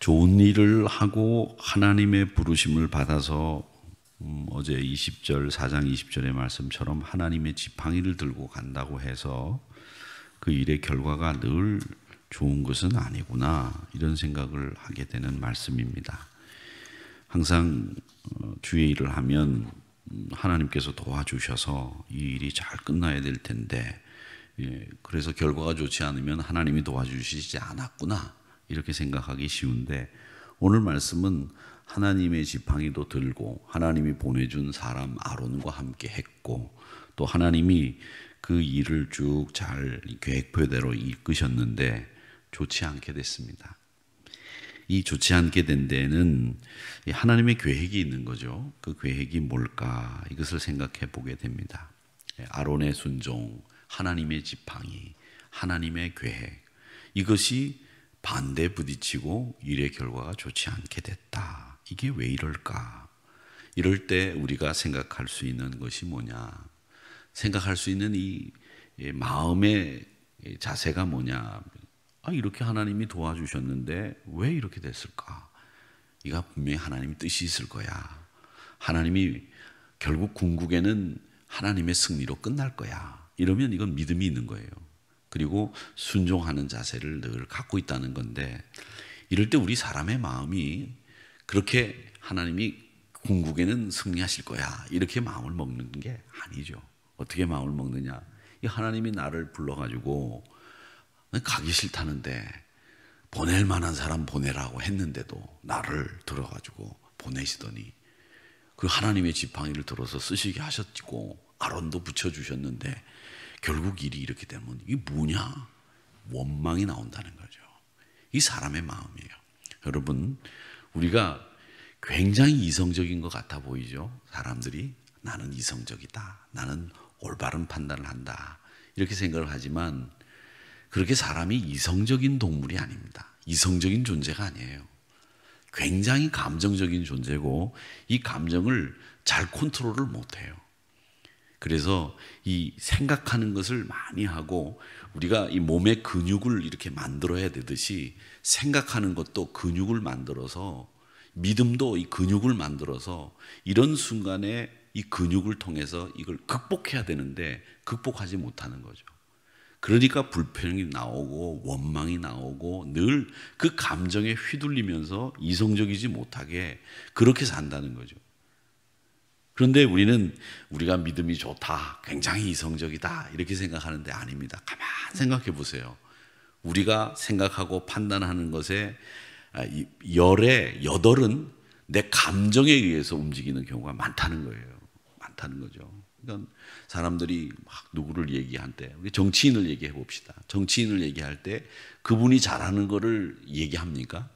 좋은 일을 하고 하나님의 부르심을 받아서 어제 20절 4장 20절의 말씀처럼 하나님의 지팡이를 들고 간다고 해서 그 일의 결과가 늘 좋은 것은 아니구나, 이런 생각을 하게 되는 말씀입니다. 항상 주의 일을 하면 하나님께서 도와주셔서 이 일이 잘 끝나야 될 텐데, 그래서 결과가 좋지 않으면 하나님이 도와주시지 않았구나, 이렇게 생각하기 쉬운데, 오늘 말씀은 하나님의 지팡이도 들고 하나님이 보내준 사람 아론과 함께 했고, 또 하나님이 그 일을 쭉 잘 계획표대로 이끄셨는데 좋지 않게 됐습니다. 이 좋지 않게 된 데는 하나님의 계획이 있는 거죠. 그 계획이 뭘까, 이것을 생각해 보게 됩니다. 아론의 순종, 하나님의 지팡이, 하나님의 계획, 이것이 반대에 부딪히고 일의 결과가 좋지 않게 됐다. 이게 왜 이럴까? 이럴 때 우리가 생각할 수 있는 것이 뭐냐? 생각할 수 있는 이 마음의 자세가 뭐냐? 이렇게 하나님이 도와주셨는데 왜 이렇게 됐을까? 이가 분명히 하나님의 뜻이 있을 거야. 하나님이 결국 궁극에는 하나님의 승리로 끝날 거야. 이러면 이건 믿음이 있는 거예요. 그리고 순종하는 자세를 늘 갖고 있다는 건데, 이럴 때 우리 사람의 마음이 그렇게 하나님이 궁극에는 승리하실 거야, 이렇게 마음을 먹는 게 아니죠. 어떻게 마음을 먹느냐? 이 하나님이 나를 불러가지고 가기 싫다는데 보낼 만한 사람 보내라고 했는데도 나를 들어가지고 보내시더니 그 하나님의 지팡이를 들어서 쓰시게 하셨고, 아론도 붙여주셨는데 결국 일이 이렇게 되면 이게 뭐냐? 원망이 나온다는 거죠. 이 사람의 마음이에요. 여러분, 우리가 굉장히 이성적인 것 같아 보이죠? 사람들이 나는 이성적이다, 나는 올바른 판단을 한다, 이렇게 생각을 하지만 그렇게 사람이 이성적인 동물이 아닙니다. 이성적인 존재가 아니에요. 굉장히 감정적인 존재고, 이 감정을 잘 컨트롤을 못해요. 그래서 이 생각하는 것을 많이 하고, 우리가 이 몸의 근육을 이렇게 만들어야 되듯이 생각하는 것도 근육을 만들어서, 믿음도 이 근육을 만들어서 이런 순간에 이 근육을 통해서 이걸 극복해야 되는데 극복하지 못하는 거죠. 그러니까 불평이 나오고 원망이 나오고 늘 그 감정에 휘둘리면서 이성적이지 못하게 그렇게 산다는 거죠. 그런데 우리가 믿음이 좋다, 굉장히 이성적이다, 이렇게 생각하는데 아닙니다. 가만 생각해 보세요. 우리가 생각하고 판단하는 것에 열의 8은 내 감정에 의해서 움직이는 경우가 많다는 거예요. 많다는 거죠. 그러니까 사람들이 막 누구를 얘기할 때, 우리 정치인을 얘기해 봅시다. 정치인을 얘기할 때 그분이 잘하는 거를 얘기합니까?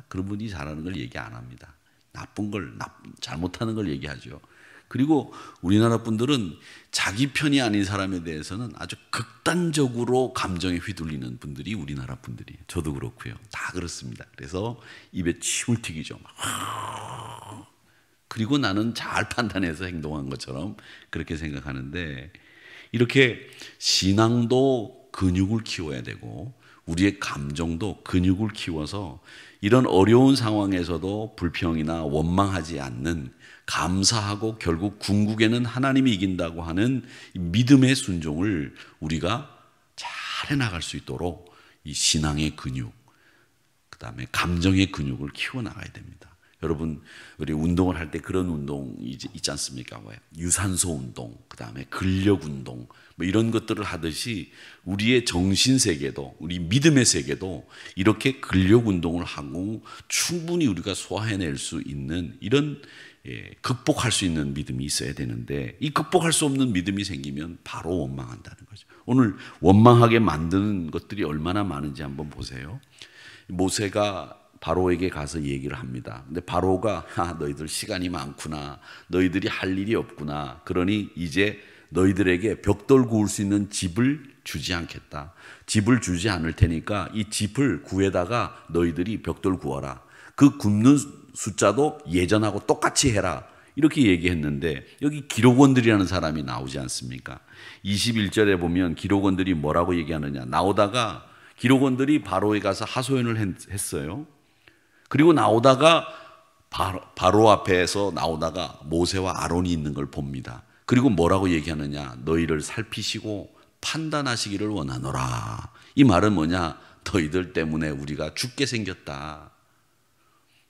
그분이 잘하는 걸 얘기 안 합니다. 나쁜 걸, 잘못하는 걸 얘기하죠. 그리고 우리나라 분들은 자기 편이 아닌 사람에 대해서는 아주 극단적으로 감정에 휘둘리는 분들이 우리나라 분들이에요. 저도 그렇고요. 다 그렇습니다. 그래서 입에 침을 튀기죠. 그리고 나는 잘 판단해서 행동한 것처럼 그렇게 생각하는데, 이렇게 신앙도 근육을 키워야 되고 우리의 감정도 근육을 키워서 이런 어려운 상황에서도 불평이나 원망하지 않는, 감사하고 결국 궁극에는 하나님이 이긴다고 하는 믿음의 순종을 우리가 잘 해나갈 수 있도록 이 신앙의 근육, 그 다음에 감정의 근육을 키워나가야 됩니다. 여러분, 우리 운동을 할 때 그런 운동이 있지 않습니까? 유산소 운동, 그 다음에 근력 운동, 이런 것들을 하듯이 우리의 정신 세계도, 우리 믿음의 세계도 이렇게 근력 운동을 하고 충분히 우리가 소화해낼 수 있는 이런 극복할 수 있는 믿음이 있어야 되는데, 이 극복할 수 없는 믿음이 생기면 바로 원망한다는 거죠. 오늘 원망하게 만드는 것들이 얼마나 많은지 한번 보세요. 모세가 바로에게 가서 얘기를 합니다. 근데 바로가 너희들 시간이 많구나, 너희들이 할 일이 없구나, 그러니 이제 너희들에게 벽돌 구울 수 있는 집을 주지 않겠다. 집을 주지 않을 테니까 이 집을 구해다가 너희들이 벽돌 구워라. 그 굽는 숫자도 예전하고 똑같이 해라. 이렇게 얘기했는데, 여기 기록원들이라는 사람이 나오지 않습니까? 21절에 보면 기록원들이 뭐라고 얘기하느냐, 나오다가 기록원들이 바로에 가서 하소연을 했어요. 그리고 나오다가 바로 앞에서 나오다가 모세와 아론이 있는 걸 봅니다. 그리고 뭐라고 얘기하느냐? 너희를 살피시고 판단하시기를 원하노라. 이 말은 뭐냐? 너희들 때문에 우리가 죽게 생겼다.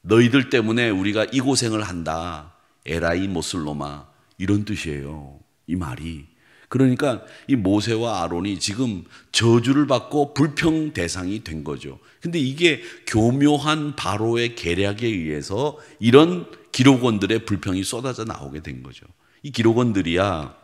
너희들 때문에 우리가 이 고생을 한다. 에라이 모슬로마, 이런 뜻이에요. 이 말이. 그러니까 이 모세와 아론이 지금 저주를 받고 불평 대상이 된 거죠. 근데 이게 교묘한 바로의 계략에 의해서 이런 기록원들의 불평이 쏟아져 나오게 된 거죠. 이 기록원들이야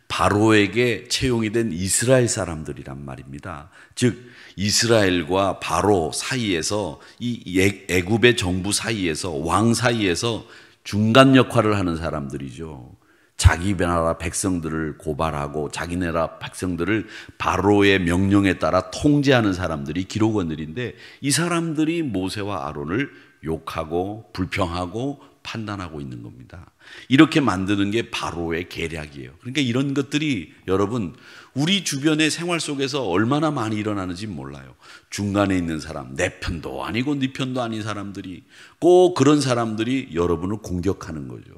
바로에게 채용이 된 이스라엘 사람들이란 말입니다. 즉 이스라엘과 바로 사이에서, 이 애굽의 정부 사이에서, 왕 사이에서 중간 역할을 하는 사람들이죠. 자기 나라 백성들을 고발하고 자기네 나라 백성들을 바로의 명령에 따라 통제하는 사람들이 기록원들인데, 이 사람들이 모세와 아론을 욕하고 불평하고 판단하고 있는 겁니다. 이렇게 만드는 게 바로의 계략이에요. 그러니까 이런 것들이 여러분 우리 주변의 생활 속에서 얼마나 많이 일어나는지 몰라요. 중간에 있는 사람, 내 편도 아니고 네 편도 아닌 사람들이, 꼭 그런 사람들이 여러분을 공격하는 거죠.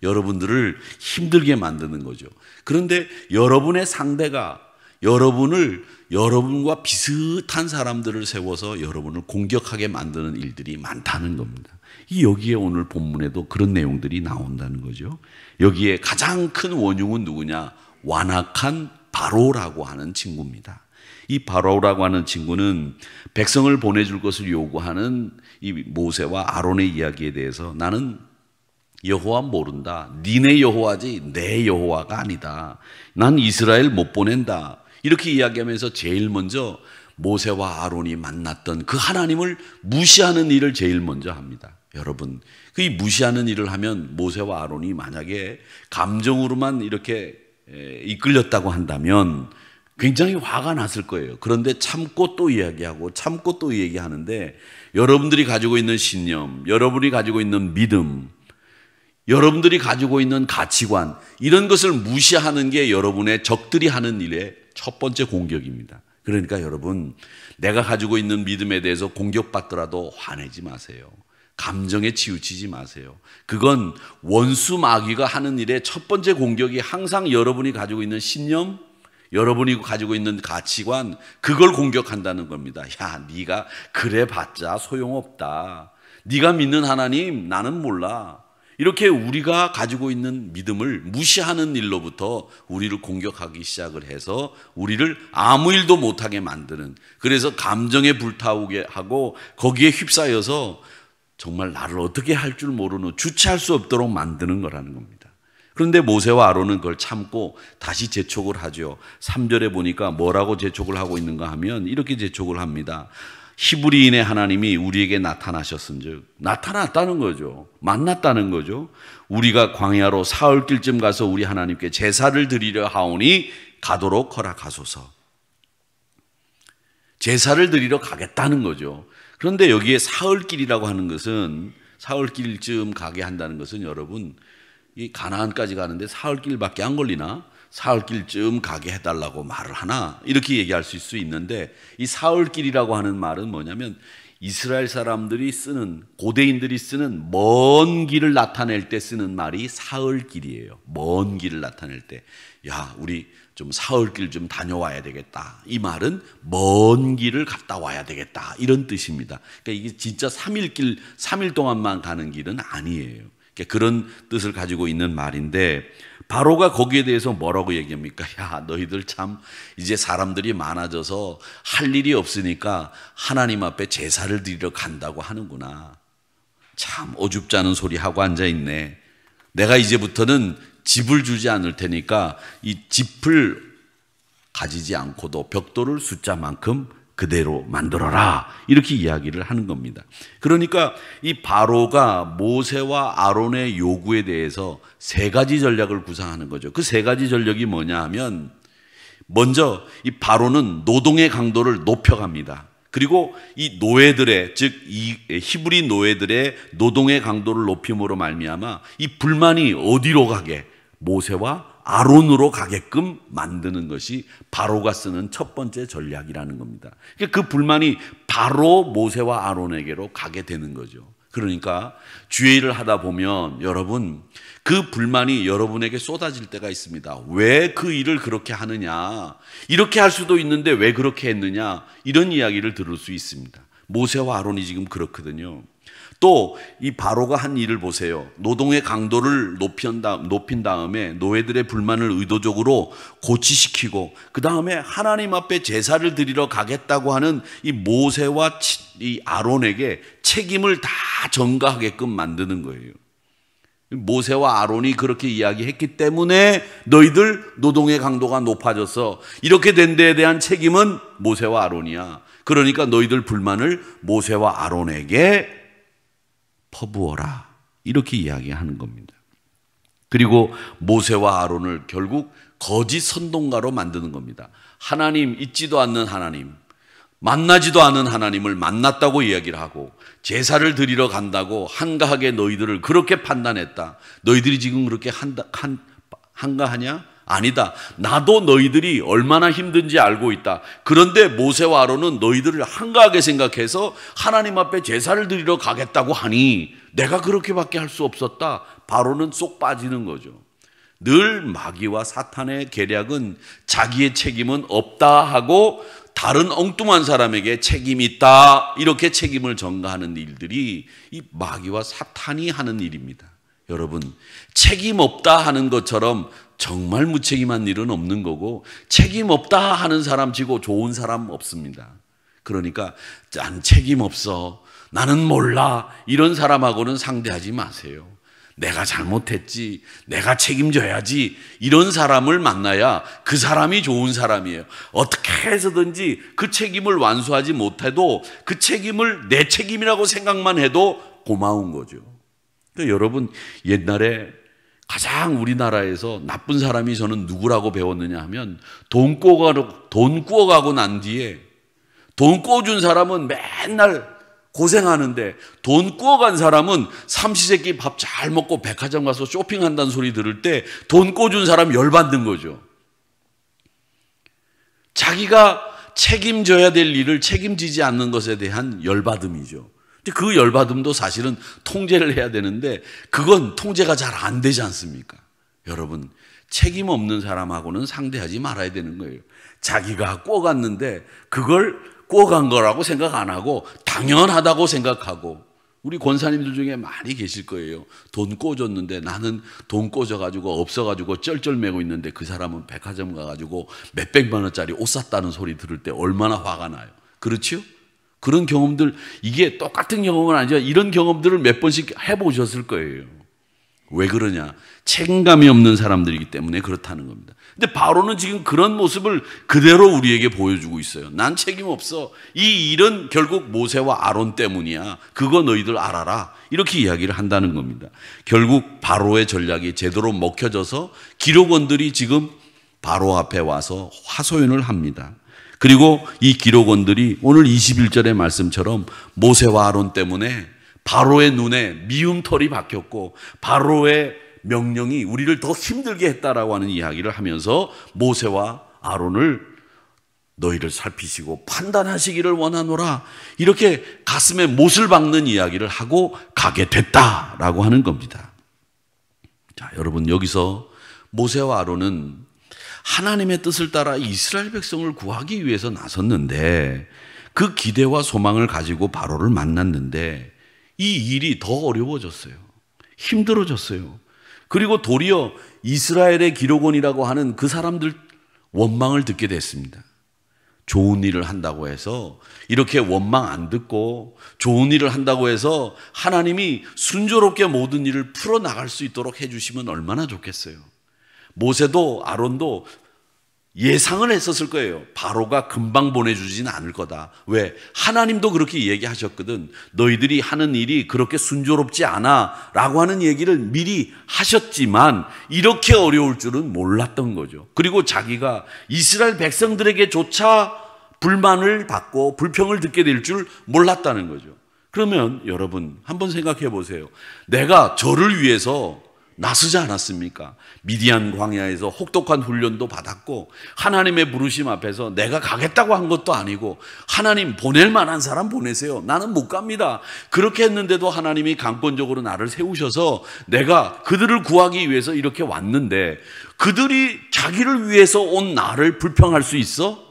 여러분들을 힘들게 만드는 거죠. 그런데 여러분의 상대가 여러분과 비슷한 사람들을 세워서 여러분을 공격하게 만드는 일들이 많다는 겁니다. 여기에 오늘 본문에도 그런 내용들이 나온다는 거죠. 여기에 가장 큰 원흉은 누구냐? 완악한 바로라고 하는 친구입니다. 이 바로라고 하는 친구는 백성을 보내줄 것을 요구하는 이 모세와 아론의 이야기에 대해서, 나는 여호와 모른다. 니네 여호와지 내 여호와가 아니다. 난 이스라엘 못 보낸다. 이렇게 이야기하면서 제일 먼저 모세와 아론이 만났던 그 하나님을 무시하는 일을 제일 먼저 합니다. 여러분, 그 무시하는 일을 하면 모세와 아론이 만약에 감정으로만 이렇게 이끌렸다고 한다면 굉장히 화가 났을 거예요. 그런데 참고 또 이야기하고 참고 또 얘기하는데, 여러분들이 가지고 있는 신념, 여러분이 가지고 있는 믿음, 여러분들이 가지고 있는 가치관, 이런 것을 무시하는 게 여러분의 적들이 하는 일의 첫 번째 공격입니다. 그러니까 여러분, 내가 가지고 있는 믿음에 대해서 공격받더라도 화내지 마세요. 감정에 치우치지 마세요. 그건 원수 마귀가 하는 일의 첫 번째 공격이 항상 여러분이 가지고 있는 신념, 여러분이 가지고 있는 가치관, 그걸 공격한다는 겁니다. 야, 네가 그래 봤자 소용없다. 네가 믿는 하나님 나는 몰라. 이렇게 우리가 가지고 있는 믿음을 무시하는 일로부터 우리를 공격하기 시작을 해서 우리를 아무 일도 못하게 만드는, 그래서 감정에 불타오게 하고 거기에 휩싸여서 정말 나를 어떻게 할 줄 모르는, 주체할 수 없도록 만드는 거라는 겁니다. 그런데 모세와 아론은 그걸 참고 다시 재촉을 하죠. 3절에 보니까 뭐라고 재촉을 하고 있는가 하면 이렇게 재촉을 합니다. 히브리인의 하나님이 우리에게 나타나셨은즉, 나타났다는 거죠. 만났다는 거죠. 우리가 광야로 사흘길쯤 가서 우리 하나님께 제사를 드리려 하오니 가도록 허락하소서. 제사를 드리러 가겠다는 거죠. 그런데 여기에 사흘길이라고 하는 것은, 사흘길쯤 가게 한다는 것은, 여러분 이 가나안까지 가는데 사흘길밖에 안 걸리나? 사흘길쯤 가게 해달라고 말을 하나? 이렇게 얘기할 수 있는데, 이 사흘길이라고 하는 말은 뭐냐면 이스라엘 사람들이 쓰는, 고대인들이 쓰는 먼 길을 나타낼 때 쓰는 말이 사흘길이에요. 먼 길을 나타낼 때, 야 우리 좀 사흘길 좀 다녀와야 되겠다. 이 말은 먼 길을 갔다 와야 되겠다, 이런 뜻입니다. 그러니까 이게 진짜 3일 동안만 가는 길은 아니에요. 그러니까 그런 뜻을 가지고 있는 말인데, 바로가 거기에 대해서 뭐라고 얘기합니까? 야, 너희들 참 이제 사람들이 많아져서 할 일이 없으니까 하나님 앞에 제사를 드리러 간다고 하는구나. 참 어줍지 않은 소리 하고 앉아있네. 내가 이제부터는 집을 주지 않을 테니까 이 집을 가지지 않고도 벽돌을 숫자만큼 그대로 만들어라, 이렇게 이야기를 하는 겁니다. 그러니까 이 바로가 모세와 아론의 요구에 대해서 세 가지 전략을 구상하는 거죠. 그 세 가지 전략이 뭐냐 하면, 먼저 이 바로는 노동의 강도를 높여갑니다. 그리고 이 노예들의, 즉 이 히브리 노예들의 노동의 강도를 높임으로 말미암아 이 불만이 어디로 가게? 모세와 아론으로 가게끔 만드는 것이 바로가 쓰는 첫 번째 전략이라는 겁니다. 그 불만이 바로 모세와 아론에게로 가게 되는 거죠. 그러니까 주의 일을 하다 보면 여러분, 그 불만이 여러분에게 쏟아질 때가 있습니다. 왜 그 일을 그렇게 하느냐, 이렇게 할 수도 있는데 왜 그렇게 했느냐, 이런 이야기를 들을 수 있습니다. 모세와 아론이 지금 그렇거든요. 또 이 바로가 한 일을 보세요. 노동의 강도를 높인 다음에 노예들의 불만을 의도적으로 고치시키고, 그 다음에 하나님 앞에 제사를 드리러 가겠다고 하는 이 모세와 이 아론에게 책임을 다 전가하게끔 만드는 거예요. 모세와 아론이 그렇게 이야기했기 때문에 너희들 노동의 강도가 높아져서 이렇게 된 데에 대한 책임은 모세와 아론이야. 그러니까 너희들 불만을 모세와 아론에게 퍼부어라, 이렇게 이야기하는 겁니다. 그리고 모세와 아론을 결국 거짓 선동가로 만드는 겁니다. 하나님, 있지도 않는 하나님, 만나지도 않은 하나님을 만났다고 이야기를 하고, 제사를 드리러 간다고 한가하게 너희들을 그렇게 판단했다. 너희들이 지금 그렇게 한가하냐? 아니다. 나도 너희들이 얼마나 힘든지 알고 있다. 그런데 모세와 아론은 너희들을 한가하게 생각해서 하나님 앞에 제사를 드리러 가겠다고 하니 내가 그렇게밖에 할 수 없었다. 바로는 쏙 빠지는 거죠. 늘 마귀와 사탄의 계략은 자기의 책임은 없다 하고 다른 엉뚱한 사람에게 책임이 있다, 이렇게 책임을 전가하는 일들이 이 마귀와 사탄이 하는 일입니다. 여러분, 책임 없다 하는 것처럼 정말 무책임한 일은 없는 거고, 책임 없다 하는 사람 치고 좋은 사람 없습니다. 그러니까 난 책임 없어, 나는 몰라, 이런 사람하고는 상대하지 마세요. 내가 잘못했지, 내가 책임져야지, 이런 사람을 만나야 그 사람이 좋은 사람이에요. 어떻게 해서든지 그 책임을 완수하지 못해도 그 책임을 내 책임이라고 생각만 해도 고마운 거죠. 그러니까 여러분, 옛날에 가장 우리나라에서 나쁜 사람이 저는 누구라고 배웠느냐 하면, 돈 꾸어가고 난 뒤에 돈 꾸어준 사람은 맨날 고생하는데 돈 꾸어간 사람은 삼시세끼 밥 잘 먹고 백화점 가서 쇼핑한다는 소리 들을 때 돈 꾸어준 사람 열받는 거죠. 자기가 책임져야 될 일을 책임지지 않는 것에 대한 열받음이죠. 근데 그 열받음도 사실은 통제를 해야 되는데 그건 통제가 잘 안 되지 않습니까? 여러분, 책임 없는 사람하고는 상대하지 말아야 되는 거예요. 자기가 꾸어갔는데 그걸 꾸어간 거라고 생각 안 하고 당연하다고 생각하고, 우리 권사님들 중에 많이 계실 거예요. 돈 꿔줬는데 나는 돈 꿔줘가지고 없어가지고 쩔쩔매고 있는데 그 사람은 백화점 가가지고 몇백만 원짜리 옷 샀다는 소리 들을 때 얼마나 화가 나요. 그렇죠? 그런 경험들, 이게 똑같은 경험은 아니지만 이런 경험들을 몇 번씩 해보셨을 거예요. 왜 그러냐? 책임감이 없는 사람들이기 때문에 그렇다는 겁니다. 근데 바로는 지금 그런 모습을 그대로 우리에게 보여주고 있어요. 난 책임 없어. 이 일은 결국 모세와 아론 때문이야. 그거 너희들 알아라. 이렇게 이야기를 한다는 겁니다. 결국 바로의 전략이 제대로 먹혀져서 기록원들이 지금 바로 앞에 와서 화소연을 합니다. 그리고 이 기록원들이 오늘 21절의 말씀처럼 모세와 아론 때문에 바로의 눈에 미움털이 박혔고 바로의 명령이 우리를 더 힘들게 했다라고 하는 이야기를 하면서 모세와 아론을 너희를 살피시고 판단하시기를 원하노라, 이렇게 가슴에 못을 박는 이야기를 하고 가게 됐다라고 하는 겁니다. 자, 여러분, 여기서 모세와 아론은 하나님의 뜻을 따라 이스라엘 백성을 구하기 위해서 나섰는데 그 기대와 소망을 가지고 바로를 만났는데 이 일이 더 어려워졌어요. 힘들어졌어요. 그리고 도리어 이스라엘의 기록원이라고 하는 그 사람들 원망을 듣게 됐습니다. 좋은 일을 한다고 해서 이렇게 원망 안 듣고 좋은 일을 한다고 해서 하나님이 순조롭게 모든 일을 풀어나갈 수 있도록 해주시면 얼마나 좋겠어요. 모세도 아론도 예상을 했었을 거예요. 바로가 금방 보내주지는 않을 거다. 왜? 하나님도 그렇게 얘기하셨거든. 너희들이 하는 일이 그렇게 순조롭지 않아 라고 하는 얘기를 미리 하셨지만 이렇게 어려울 줄은 몰랐던 거죠. 그리고 자기가 이스라엘 백성들에게조차 불만을 받고 불평을 듣게 될 줄 몰랐다는 거죠. 그러면 여러분 한번 생각해 보세요. 내가 저를 위해서 나서지 않았습니까? 미디안 광야에서 혹독한 훈련도 받았고 하나님의 부르심 앞에서 내가 가겠다고 한 것도 아니고 하나님 보낼 만한 사람 보내세요. 나는 못 갑니다. 그렇게 했는데도 하나님이 강권적으로 나를 세우셔서 내가 그들을 구하기 위해서 이렇게 왔는데 그들이 자기를 위해서 온 나를 불평할 수 있어?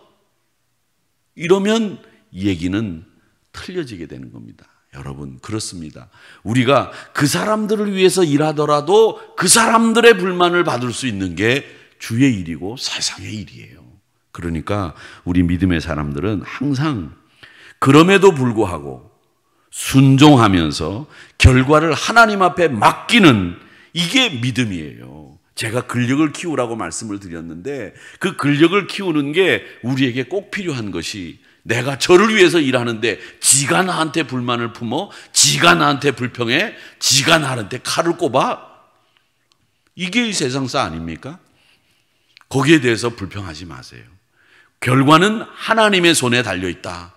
이러면 이 얘기는 틀려지게 되는 겁니다. 여러분, 그렇습니다. 우리가 그 사람들을 위해서 일하더라도 그 사람들의 불만을 받을 수 있는 게 주의 일이고 세상의 일이에요. 그러니까 우리 믿음의 사람들은 항상 그럼에도 불구하고 순종하면서 결과를 하나님 앞에 맡기는 이게 믿음이에요. 제가 근력을 키우라고 말씀을 드렸는데 그 근력을 키우는 게 우리에게 꼭 필요한 것이 내가 저를 위해서 일하는데 지가 나한테 불만을 품어, 지가 나한테 불평해, 지가 나한테 칼을 꼽아? 이게 이 세상사 아닙니까? 거기에 대해서 불평하지 마세요. 결과는 하나님의 손에 달려있다.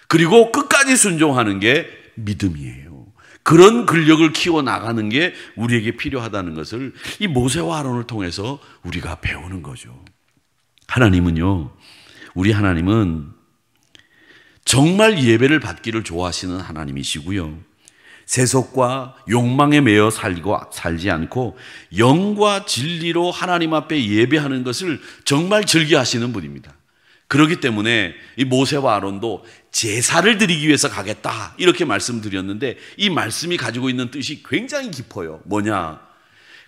그리고 끝까지 순종하는 게 믿음이에요. 그런 근력을 키워나가는 게 우리에게 필요하다는 것을 이 모세와 아론을 통해서 우리가 배우는 거죠. 하나님은요, 우리 하나님은 정말 예배를 받기를 좋아하시는 하나님이시고요. 세속과 욕망에 매여 살지 않고 영과 진리로 하나님 앞에 예배하는 것을 정말 즐겨하시는 분입니다. 그렇기 때문에 이 모세와 아론도 제사를 드리기 위해서 가겠다 이렇게 말씀드렸는데 이 말씀이 가지고 있는 뜻이 굉장히 깊어요. 뭐냐?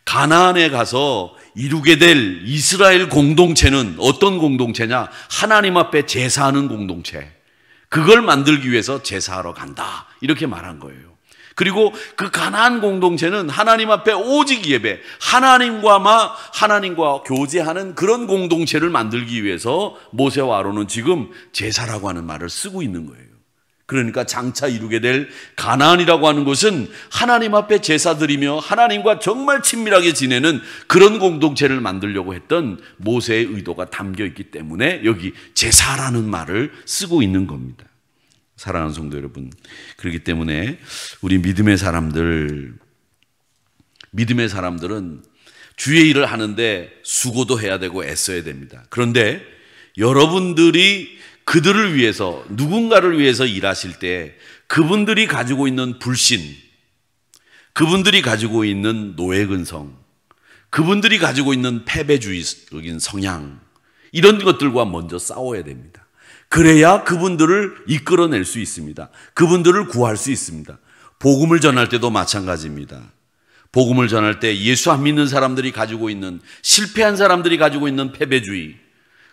가나안에 가서 이루게 될 이스라엘 공동체는 어떤 공동체냐? 하나님 앞에 제사하는 공동체. 그걸 만들기 위해서 제사하러 간다 이렇게 말한 거예요. 그리고 그 가나안 공동체는 하나님 앞에 오직 예배, 하나님과 교제하는 그런 공동체를 만들기 위해서 모세와 아론은 지금 제사라고 하는 말을 쓰고 있는 거예요. 그러니까 장차 이루게 될 가나안이라고 하는 것은 하나님 앞에 제사 드리며 하나님과 정말 친밀하게 지내는 그런 공동체를 만들려고 했던 모세의 의도가 담겨 있기 때문에 여기 제사라는 말을 쓰고 있는 겁니다. 사랑하는 성도 여러분, 그렇기 때문에 우리 믿음의 사람들은 주의 일을 하는데 수고도 해야 되고 애써야 됩니다. 그런데 여러분들이 그들을 위해서, 누군가를 위해서 일하실 때 그분들이 가지고 있는 불신, 그분들이 가지고 있는 노예근성, 그분들이 가지고 있는 패배주의적인 성향, 이런 것들과 먼저 싸워야 됩니다. 그래야 그분들을 이끌어낼 수 있습니다. 그분들을 구할 수 있습니다. 복음을 전할 때도 마찬가지입니다. 복음을 전할 때 예수 안 믿는 사람들이 가지고 있는, 실패한 사람들이 가지고 있는 패배주의,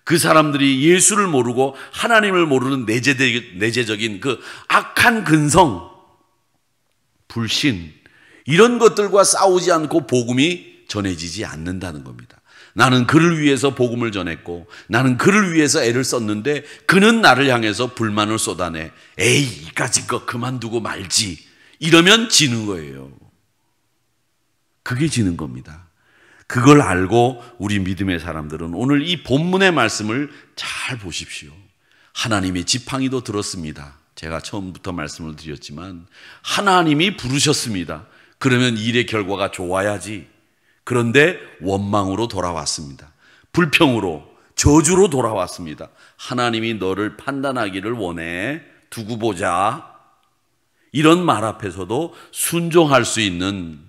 그 사람들이 예수를 모르고 하나님을 모르는 내재적인 그 악한 근성, 불신, 이런 것들과 싸우지 않고 복음이 전해지지 않는다는 겁니다. 나는 그를 위해서 복음을 전했고 나는 그를 위해서 애를 썼는데 그는 나를 향해서 불만을 쏟아내. 에이, 이까짓 거 그만두고 말지. 이러면 지는 거예요. 그게 지는 겁니다. 그걸 알고 우리 믿음의 사람들은 오늘 이 본문의 말씀을 잘 보십시오. 하나님의 지팡이도 들었습니다. 제가 처음부터 말씀을 드렸지만 하나님이 부르셨습니다. 그러면 일의 결과가 좋아야지. 그런데 원망으로 돌아왔습니다. 불평으로, 저주로 돌아왔습니다. 하나님이 너를 판단하기를 원해. 두고 보자. 이런 말 앞에서도 순종할 수 있는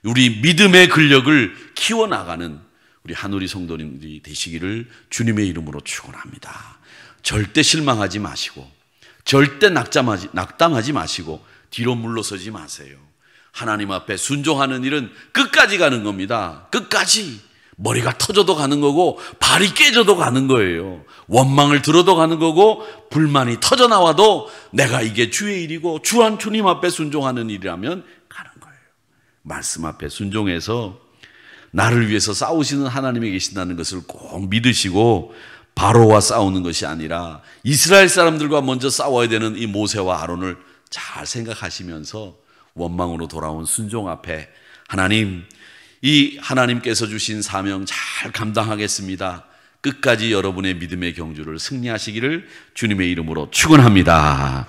우리 믿음의 근력을 키워나가는 우리 한우리 성도님들이 되시기를 주님의 이름으로 축원합니다. 절대 실망하지 마시고 절대 낙담하지 마시고 뒤로 물러서지 마세요. 하나님 앞에 순종하는 일은 끝까지 가는 겁니다. 끝까지. 머리가 터져도 가는 거고 발이 깨져도 가는 거예요. 원망을 들어도 가는 거고 불만이 터져나와도 내가 이게 주의 일이고 주님 앞에 순종하는 일이라면 가는 거예요. 말씀 앞에 순종해서 나를 위해서 싸우시는 하나님이 계신다는 것을 꼭 믿으시고 바로와 싸우는 것이 아니라 이스라엘 사람들과 먼저 싸워야 되는 이 모세와 아론을 잘 생각하시면서 원망으로 돌아온 순종 앞에 하나님, 이 하나님께서 주신 사명 잘 감당하겠습니다. 끝까지 여러분의 믿음의 경주를 승리하시기를 주님의 이름으로 축원합니다.